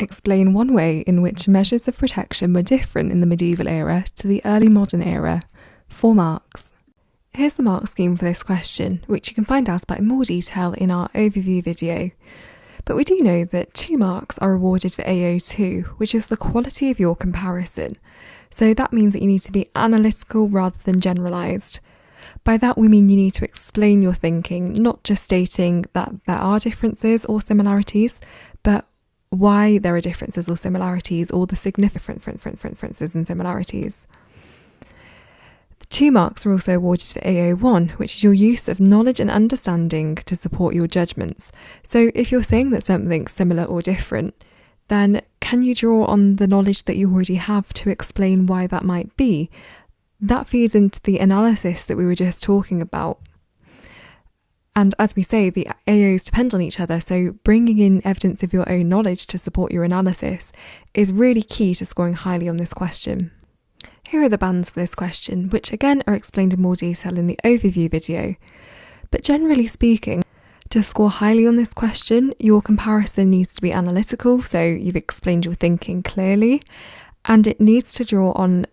Explain one way in which measures of protection were different in the medieval era to the early modern era. 4 marks. Here's the mark scheme for this question, which you can find out about in more detail in our overview video. But we do know that 2 marks are awarded for AO2, which is the quality of your comparison. So that means that you need to be analytical rather than generalised. By that we mean you need to explain your thinking, not just stating that there are differences or similarities, but why there are differences or similarities, or the significant differences and similarities. The 2 marks are also awarded for AO1, which is your use of knowledge and understanding to support your judgments. So if you're saying that something's similar or different, then can you draw on the knowledge that you already have to explain why that might be? That feeds into the analysis that we were just talking about. And as we say, the AOs depend on each other, so bringing in evidence of your own knowledge to support your analysis is really key to scoring highly on this question. Here are the bands for this question, which again are explained in more detail in the overview video. But generally speaking, to score highly on this question, your comparison needs to be analytical, so you've explained your thinking clearly, and it needs to draw on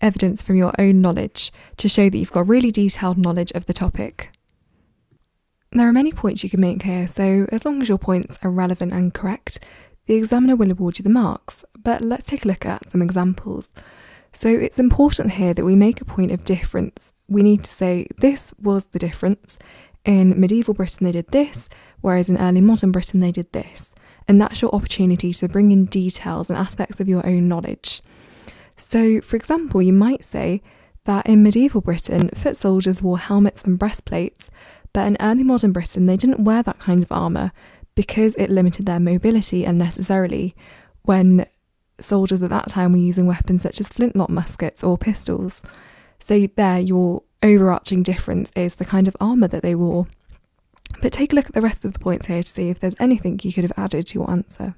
evidence from your own knowledge to show that you've got really detailed knowledge of the topic. There are many points you can make here, so as long as your points are relevant and correct, the examiner will award you the marks. But let's take a look at some examples. So it's important here that we make a point of difference. We need to say, this was the difference. In medieval Britain they did this, whereas in early modern Britain they did this. And that's your opportunity to bring in details and aspects of your own knowledge. So, for example, you might say that in medieval Britain, foot soldiers wore helmets and breastplates, but in early modern Britain they didn't wear that kind of armour because it limited their mobility unnecessarily, when soldiers at that time were using weapons such as flintlock muskets or pistols. So there, your overarching difference is the kind of armour that they wore. But take a look at the rest of the points here to see if there's anything you could have added to your answer.